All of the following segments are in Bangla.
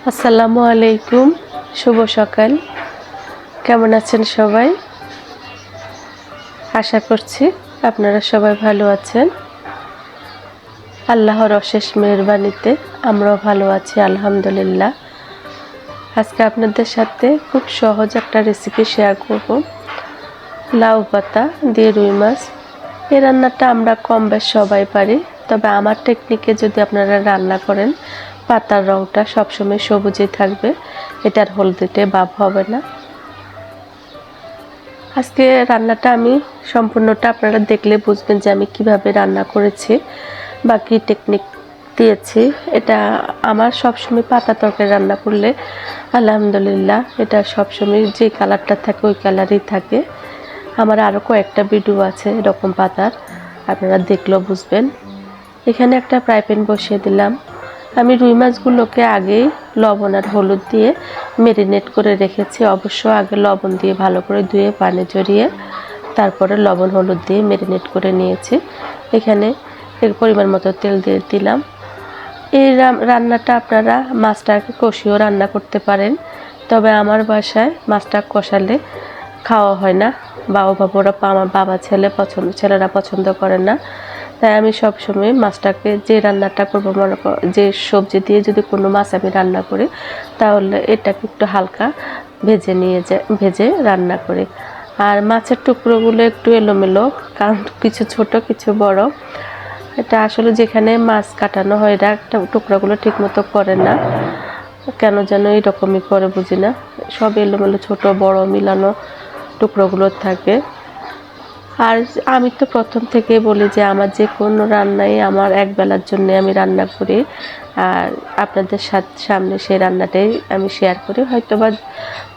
আসসালামু আলাইকুম, শুভ সকাল। কেমন আছেন সবাই? আশা করছি আপনারা সবাই ভালো আছেন। আল্লাহর অশেষ মেহেরবানিতে আমরাও ভালো আছি, আলহামদুলিল্লাহ। আজকে আপনাদের সাথে খুব সহজ একটা রেসিপি শেয়ার করব, লাউ পাতা দিয়ে রুই মাছ। এই রান্নাটা আমরা কম বেশ সবাই পারি, তবে আমার টেকনিকে যদি আপনারা রান্না করেন পাতার রঙটা সবসময় সবুজই থাকবে, এটার হলদেটে ভাব হবে না। আজকে রান্নাটা আমি সম্পূর্ণটা আপনারা দেখলে বুঝবেন যে আমি কিভাবে রান্না করেছি বা কী টেকনিক দিয়েছি। এটা আমার সবসময় পাতা তরকারি রান্না করলে আলহামদুলিল্লাহ এটা সবসময় যে কালারটা থাকে ওই কালারই থাকে। আমার আরও কয়েকটা ভিডিও আছে এরকম পাতার, আপনারা দেখলেও বুঝবেন। এখানে একটা ফ্রাই প্যান বসিয়ে দিলাম। আমি রুই মাছগুলোকে আগেই লবণ আর হলুদ দিয়ে ম্যারিনেট করে রেখেছি। অবশ্য আগে লবণ দিয়ে ভালো করে ধুয়ে পানি ঝরিয়ে তারপরে লবণ হলুদ দিয়ে ম্যারিনেট করে নিয়েছি। এখানে পরিমাণ মতো তেল দিয়ে দিলাম। এই রান্নাটা আপনারা মাছটাকে কষিয়েও রান্না করতে পারেন, তবে আমার বাসায় মাছটা কষালে খাওয়া হয় না, বা ওভাবে ওরা আমার বাবা ছেলেরা পছন্দ করে না। তাই আমি সবসময় মাছটাকে যে রান্নাটা করবো, মনে কর যে সবজি দিয়ে যদি কোনো মাছ আমি রান্না করি তাহলে এটাকে একটু হালকা ভেজে রান্না করি। আর মাছের টুকরোগুলো একটু এলোমেলো, কারণ কিছু ছোট কিছু বড়। এটা আসলে যেখানে মাছ কাটানো হয় এটা একটা টুকরাগুলো ঠিক মতো করে না, কেন যেন এরকমই করে বুঝি না। সব এলোমেলো ছোট বড় মিলানো টুকরোগুলো থাকে। আর আমি তো প্রথম থেকেই বলি যে আমার যে কোনো রান্নাই আমার একবেলার জন্য আমি রান্না করি, আর আপনাদের সামনে সেই রান্নাটাই আমি শেয়ার করি। হয়তো বা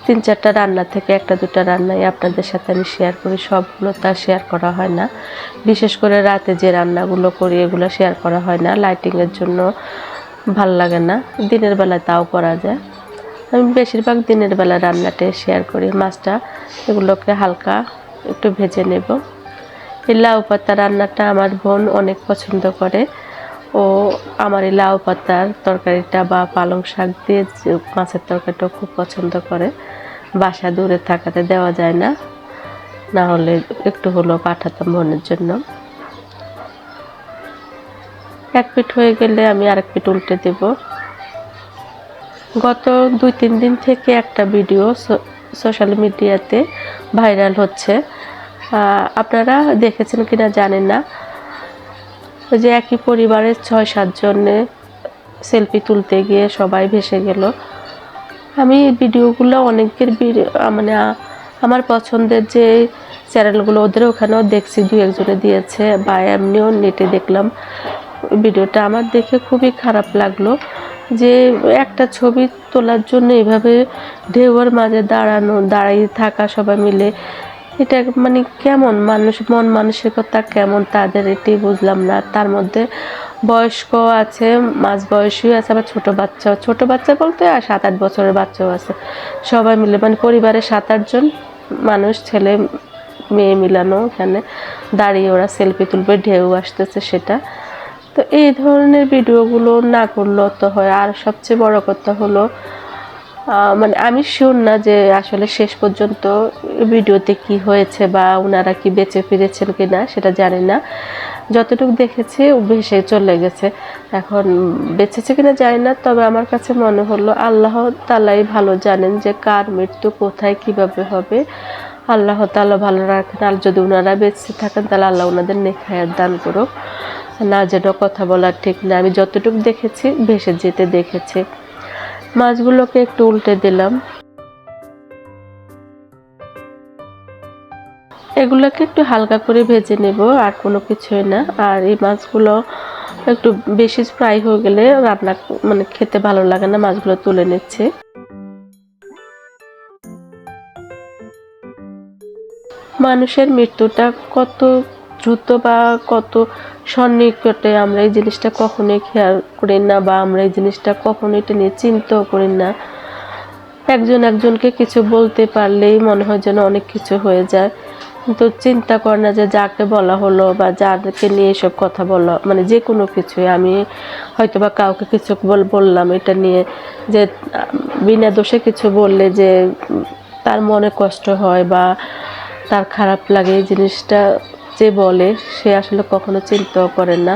3-4টা রান্না থেকে 1-2টা রান্নাই আপনাদের সাথে আমি শেয়ার করি, সবগুলো তা শেয়ার করা হয় না। বিশেষ করে রাতে যে রান্নাগুলো করি এগুলো শেয়ার করা হয় না, লাইটিংয়ের জন্য ভাল লাগে না। দিনের বেলা তাও করা যায়, আমি বেশিরভাগ দিনের বেলা রান্নাটাই শেয়ার করি। মাছটা এগুলোকে হালকা একটু ভেজে নেব। এই লাউ পাতা রান্নাটা আমার বোন অনেক পছন্দ করে। ও আমার এই লাউ পাতার তরকারিটা বা পালং শাক দিয়ে মাছের তরকারিটাও খুব পছন্দ করে। বাসা দূরে থাকাতে দেওয়া যায় না, না হলে একটু হলেও পাঠাতাম বোনের জন্য। এক পিঠ হয়ে গেলে আমি আরেক পিঠ উল্টে দেব। গত 2-3 দিন থেকে একটা ভিডিও সোশ্যাল মিডিয়াতে ভাইরাল হচ্ছে, আপনারা দেখেছেন কিনা জানেন না। ওই যে একই পরিবারের 6-7 জনে সেলফি তুলতে গিয়ে সবাই ভেসে গেল। আমি ভিডিওগুলো অনেকের মানে আমার পছন্দের যে চ্যানেলগুলো ওদের ওখানেও দেখছি, 2-1 জনে দিয়েছে, বা এমনিও নেটে দেখলাম ভিডিওটা। আমার দেখে খুবই খারাপ লাগলো যে একটা ছবি তোলার জন্য এভাবে ঢেউয়ের মাঝে দাঁড়িয়ে থাকা সবাই মিলে, এটা মানে কেমন মন মানসিকতা কেমন তাদের, এটাই বুঝলাম না। তার মধ্যে বয়স্ক আছে, মাঝ বয়সী আছে, আবার ছোট বাচ্চা বলতে আর 7-8 বছরের বাচ্চাও আছে। সবাই মিলে মানে পরিবারের 7-8 জন মানুষ, ছেলে মেয়ে মিলানো, এখানে দাঁড়িয়ে ওরা সেলফি তুলবে, ঢেউ আসতেছে সেটা। তো এই ধরনের ভিডিওগুলো না করলেও তো হয়। আর সবচেয়ে বড় কথা হলো মানে আমি শিওর না যে আসলে শেষ পর্যন্ত ভিডিওতে কি হয়েছে বা ওনারা কি বেঁচে ফিরেছেন কিনা সেটা জানি না। যতটুকু দেখেছি ভেসে চলে গেছে, এখন বেঁচেছে কিনা জানি না। তবে আমার কাছে মনে হলো আল্লাহ তাআলাই ভালো জানেন যে কার মৃত্যু কোথায় কিভাবে হবে। আল্লাহ তাআলা ভালো রাখেন। আর যদি ওনারা বেঁচে থাকেন তাহলে আল্লাহ ওনাদের নেক হায়াত দান করুক। না যেন কথা বলার ঠিক না, আমি যতটুকু দেখেছি ভেসে যেতে দেখেছি। মাছগুলোকে একটু উল্টে দিলাম। এগুলোকে একটু হালকা করে ভেজে নেব, আর কোনো কিছুই না। আর এই মাছগুলো একটু বেশি ফ্রাই হয়ে গেলে রান্না মানে খেতে ভালো লাগে না। মাছগুলো তুলে নিচ্ছে। মানুষের মৃত্যুটা কত দ্রুত বা কত সন্নিকটে, আমরা এই জিনিসটা কখনোই খেয়াল করি না, বা আমরা এই জিনিসটা কখনোই এটা নিয়ে চিন্তাও করি না। একজনকে কিছু বলতে পারলেই মনে হয় যেন অনেক কিছু হয়ে যায়। কিন্তু চিন্তা করে না যে যাকে বলা হলো বা যাদেরকে নিয়ে এসব কথা বলা, মানে যে কোনো কিছুই আমি হয়তো বা কাউকে কিছু বললাম এটা নিয়ে, যে বিনা দোষে কিছু বললে যে তার মনে কষ্ট হয় বা তার খারাপ লাগে, এই জিনিসটা যে বলে সে আসলে কখনো চিন্তাও করে না।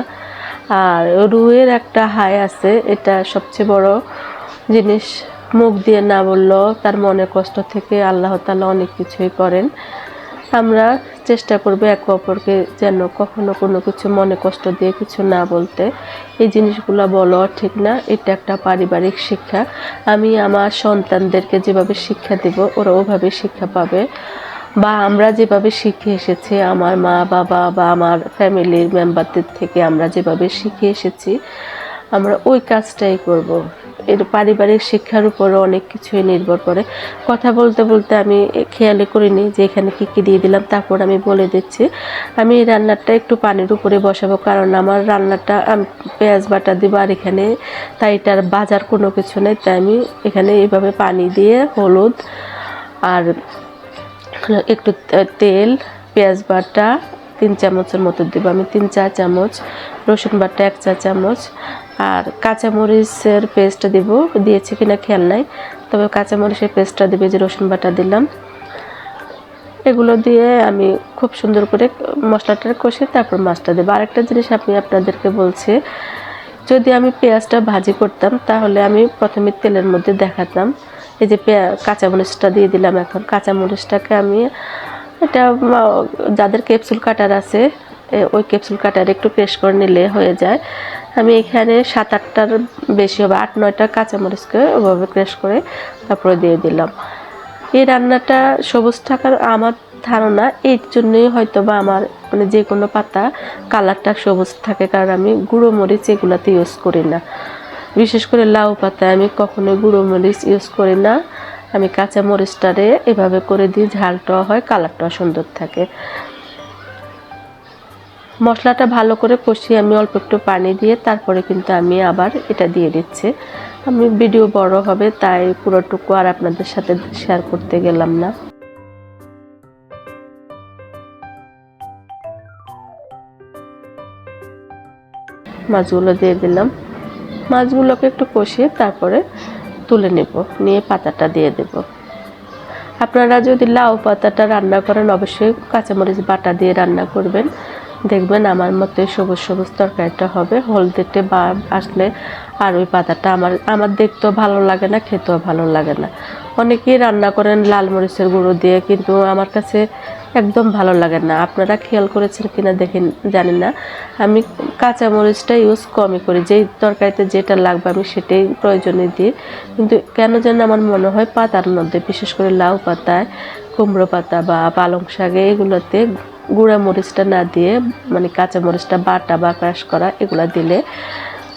আর রুহের একটা হাই আছে, এটা সবচেয়ে বড় জিনিস। মুখ দিয়ে না বললেও তার মনে কষ্ট থেকে আল্লাহ তাআলা অনেক কিছুই করেন। আমরা চেষ্টা করব একে অপরকে যেন কখনো কোনো কিছু মনে কষ্ট দিয়ে কিছু না বলতে। এই জিনিসগুলো বলা ঠিক না, এটা একটা পারিবারিক শিক্ষা। আমি আমার সন্তানদেরকে যেভাবে শিক্ষা দেব ওরা ওভাবে শিক্ষা পাবে, বা আমরা যেভাবে শিখে এসেছি আমার মা বাবা বা আমার ফ্যামিলির মেম্বারদের থেকে আমরা যেভাবে শিখে এসেছি আমরা ওই কাজটাই করব। এর পারিবারিক শিক্ষার উপরে অনেক কিছুই নির্ভর করে। কথা বলতে বলতে আমি খেয়ালই করিনি যে এখানে কী কী দিয়ে দিলাম, তারপর আমি বলে দিচ্ছি। আমি এই রান্নাটা একটু পানির উপরে বসাবো, কারণ আমার রান্নাটা পেঁয়াজ বাটা দিব আর এখানে তাই এটার বাজার কোনো কিছু নেই, তাই আমি এখানে এইভাবে পানি দিয়ে হলুদ আর একটু তেল, পেঁয়াজ বাটা 3 চামচের মতো দেবো আমি, 3-4 চামচ, রসুন বাটা 1 চা চামচ, আর কাঁচামরিচের পেস্টটা দেবো, দিয়েছি কিনা খেয়াল নাই, তবে কাঁচামরিচের পেস্টটা দেবে, যে রসুন বাটা দিলাম। এগুলো দিয়ে আমি খুব সুন্দর করে মশলাটা কষে তারপর মাছটা দেবো। আরেকটা জিনিস আমি আপনাদেরকে বলছি, যদি আমি পেঁয়াজটা ভাজি করতাম তাহলে আমি প্রথমে তেলের মধ্যে দেখাতাম। এই যে কাঁচামরিচটা দিয়ে দিলাম, এখন কাঁচামরিচটাকে আমি এটা যাদের ক্যাপসুল কাটার আছে ওই ক্যাপসুল কাটার একটু ক্রেশ করে নিলে হয়ে যায়। আমি এখানে 7-8টার বেশি হবে, 8-9টা কাঁচামরিচকে ওভাবে ক্রেশ করে তারপরে দিয়ে দিলাম। এই রান্নাটা সবুজ থাকার আমার ধারণা এই জন্যই হয়তো বা আমার মানে যে কোনো পাতা কালারটা সবুজ থাকে, কারণ আমি গুঁড়ো মরিচ এগুলাতে ইউজ করি না। বিশেষ করে লাউ পাতায় আমি কখনোই গুঁড়ো মরিচ ইউজ করি না। আমি কাঁচা মরিচটারে এভাবে করে দিই, ঝালটাও হয়, কালারটাও সুন্দর থাকে। মশলাটা ভালো করে কষিয়ে আমি অল্প একটু পানি দিয়ে তারপরে কিন্তু আমি আবার এটা দিয়ে দিচ্ছি। আমি ভিডিও বড় হবে তাই পুরোটুকু আর আপনাদের সাথে শেয়ার করতে গেলাম না। মাছগুলো দিয়ে দিলাম, মাছগুলোকে একটু কষিয়ে তারপরে তুলে নেব, নিয়ে পাতাটা দিয়ে দেব। আপনারা যদি লাউ পাতাটা রান্না করেন অবশ্যই কাঁচামরিচ বাটা দিয়ে রান্না করবেন, দেখবেন আমার মতে সবুজ সবুজ তরকারিটা হবে। হলদেটে বা আসলে আর ওই পাতাটা আমার দেখতেও ভালো লাগে না, খেতেও ভালো লাগে না। অনেকেই রান্না করেন লাল মরিচের গুঁড়ো দিয়ে, কিন্তু আমার কাছে একদম ভালো লাগে না। আপনারা খেয়াল করেছেন কিনা দেখেন জানি না, আমি কাঁচা মরিচটা ইউজ কমই করি, যেই তরকারিতে যেটা লাগবে আমি সেটাই প্রয়োজনে দিই। কিন্তু কেন যেন আমার মনে হয় পাতার মধ্যে, বিশেষ করে লাউ পাতায়, কুমড়ো পাতা বা পালং শাকে এগুলোতে গুঁড়া মরিচটা না দিয়ে মানে কাঁচা মরিচটা বাটা বা ক্রাশ করা এগুলো দিলে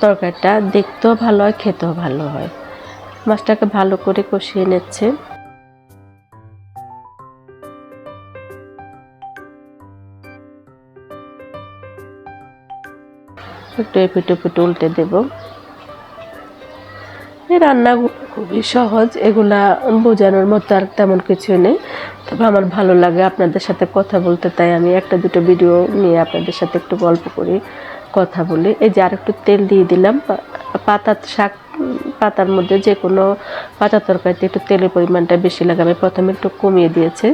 তরকারিটা দেখতেও ভালো হয়, খেতেও ভালো হয়। মাছটাকে ভালো করে কষিয়ে নিচ্ছে। একটু এপিট উল্টে দেব। এই রান্না খুবই সহজ, এগুলা বোঝানোর মতো আর তেমন কিছু নেই, তবে আমার ভালো লাগে আপনাদের সাথে কথা বলতে, তাই আমি 1-2 ভিডিও নিয়ে আপনাদের সাথে একটু গল্প করি, কথা বলি। এই যে আর একটু তেল দিয়ে দিলাম। পাতার শাক পাতার মধ্যে যে কোনো পাতা তরকারিতে একটু তেলের পরিমাণটা বেশি লাগে, আমি প্রথমে একটু কমিয়ে দিয়েছি,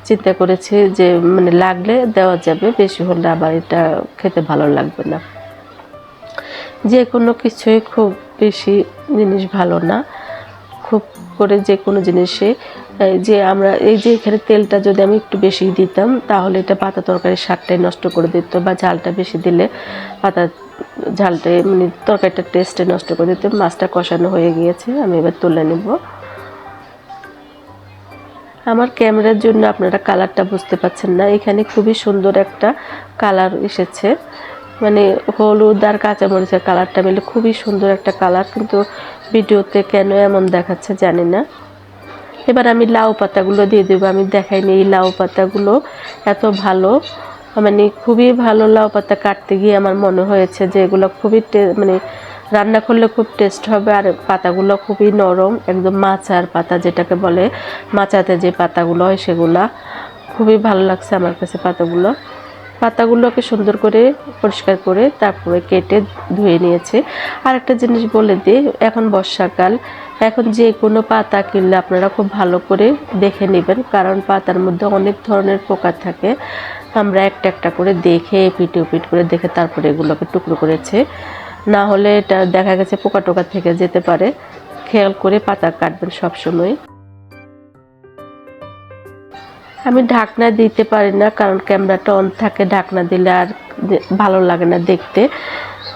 চিন্তা করেছি যে মানে লাগলে দেওয়া যাবে, বেশি হলে আবার এটা খেতে ভালো লাগবে না। যে কোনো কিছুই খুব বেশি জিনিস ভালো না, খুব করে যে কোনো জিনিসে যে আমরা এই যে এখানে তেলটা যদি আমি একটু বেশি দিতাম তাহলে এটা পাতা তরকারির স্বাদটাই নষ্ট করে দিত, বা ঝালটা বেশি দিলে পাতা ঝালটাই মানে তরকারিটার টেস্টে নষ্ট করে দিত। মাছটা কষানো হয়ে গিয়েছে, আমি এবার তুলে নেব। আমার ক্যামেরার জন্য আপনারা কালারটা বুঝতে পারছেন না, এখানে খুবই সুন্দর একটা কালার এসেছে, মানে হলুদ আর কাঁচামরিচের কালারটা মিলে খুবই সুন্দর একটা কালার, কিন্তু ভিডিওতে কেন এমন দেখাচ্ছে জানি না। এবার আমি লাউ পাতাগুলো দিয়ে দেবো। আমি দেখাইনি এই লাউ পাতাগুলো এত ভালো, মানে খুবই ভালো। লাউ পাতা কাটতে গিয়ে আমার মনে হয়েছে যে এগুলো খুবই মানে রান্না করলে খুব টেস্ট হবে, আর পাতাগুলো খুবই নরম, একদম মাচার পাতা যেটাকে বলে, মাচাতে যে পাতাগুলো হয় সেগুলা খুবই ভালো লাগছে আমার কাছে পাতাগুলোকে সুন্দর করে পরিষ্কার করে তারপরে কেটে ধুয়ে নিয়েছে। আর একটা জিনিস বলে দিই, এখন বর্ষাকাল, এখন যে কোনো পাতা কিনলে আপনারা খুব ভালো করে দেখে নেবেন, কারণ পাতার মধ্যে অনেক ধরনের পোকা থাকে। আমরা একটা একটা করে দেখে এপিট ওপিট করে দেখে তারপরে এগুলোকে টুকরো করেছে, না হলে এটা দেখা গেছে পোকা টোকা থেকে যেতে পারে। খেয়াল করে পাতা কাটবেন সব সময়। আমি ঢাকনা দিতে পারি না, কারণ ক্যামেরাটা অন থাকে, ঢাকনা দিলে আর ভালো লাগে না দেখতে।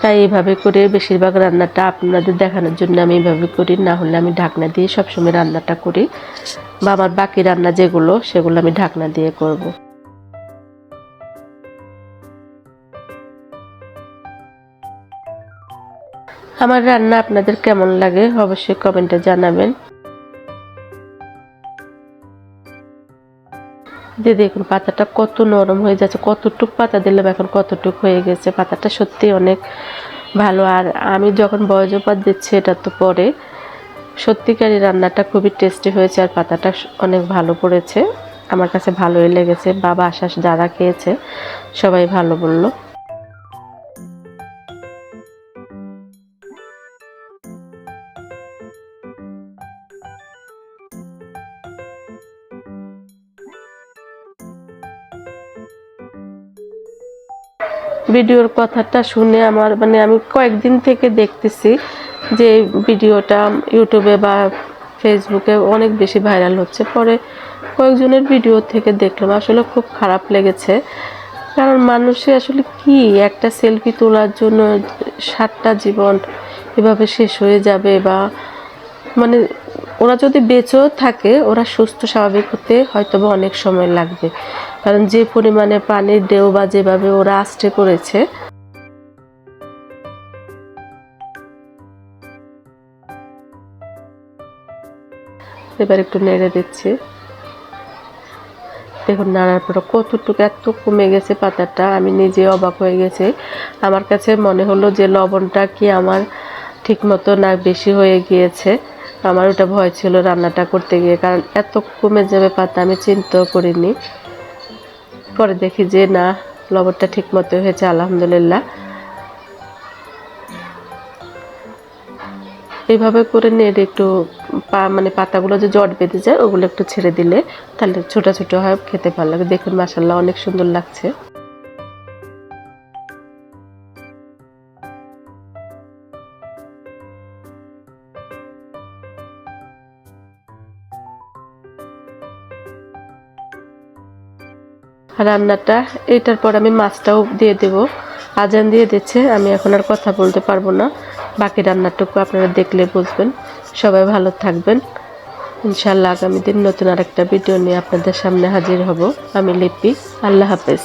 তাই এইভাবে করে বেশিরভাগ রান্নাটা আপনাদের দেখানোর জন্য আমি এইভাবে করি, না হলে আমি ঢাকনা দিয়ে সবসময় রান্নাটা করি, বা আমার বাকি রান্না যেগুলো সেগুলো আমি ঢাকনা দিয়ে করব। আমার রান্না আপনাদের কেমন লাগে অবশ্যই কমেন্টে জানাবেন। যে দেখুন পাতাটা কত নরম হয়ে যাচ্ছে, কতটুক পাতা দিলাম এখন কতটুক হয়ে গেছে। পাতাটা সত্যি অনেক ভালো। আর আমি যখন বয়জপাত দিচ্ছি এটা তো পরে, সত্যিকারই রান্নাটা খুবই টেস্টি হয়েছে আর পাতাটা অনেক ভালো পড়েছে। আমার কাছে ভালোই লেগেছে, বাবা আশাস যারা খেয়েছে সবাই ভালো বলল। ভিডিওর কথাটা শুনে আমার আমি কয়েকদিন থেকে দেখতেছি যে ভিডিওটা ইউটিউবে বা ফেসবুকে অনেক বেশি ভাইরাল হচ্ছে। পরে কয়েকজনের ভিডিও থেকে দেখলাম, আসলে খুব খারাপ লেগেছে। কারণ মানুষে আসলে কি একটা সেলফি তোলার জন্য 7টা জীবন এভাবে শেষ হয়ে যাবে, বা ওরা যদি বেঁচেও থাকে ওরা সুস্থ স্বাভাবিক হতে হয়তো বা অনেক সময় লাগবে, কারণ যে পরিমাণে পানির ঢেউ বা যেভাবে ওরা আস্তে করেছে। এবার একটু নেড়ে দিচ্ছি, দেখুন নাড়ার পর কতটুকু এত কমে গেছে পাতাটা, আমি নিজে অবাক হয়ে গেছি। আমার কাছে মনে হলো যে লবণটা কি আমার ঠিক মতো না বেশি হয়ে গিয়েছে। আমার ওটা ভয় ছিল রান্নাটা করতে গিয়ে, কারণ এত কমে যাবে পাতা আমি চিন্তাও করিনি। পরে দেখি যে না, লবণটা ঠিক মতো হয়েছে, আলহামদুলিল্লাহ। এইভাবে করে নেড়ে একটু পাতাগুলো যে জট বেঁধে যায় ওগুলো একটু ছেড়ে দিলে তাহলে ছোটো ছোটো হয়, খেতে ভালো লাগে। দেখুন মাশাআল্লাহ অনেক সুন্দর লাগছে। রান্নাটা এটার পর আমি মাছটাও দিয়ে দেব। আজান দিয়ে দিচ্ছে, আমি এখন আর কথা বলতে পারবো না। বাকি রান্নাটুকু আপনারা দেখলে বুঝবেন। সবাই ভালো থাকবেন। ইনশাআল্লাহ আগামী দিন নতুন আরেকটা ভিডিও নিয়ে আপনাদের সামনে হাজির হব। আমি লিপি। আল্লাহ হাফেজ।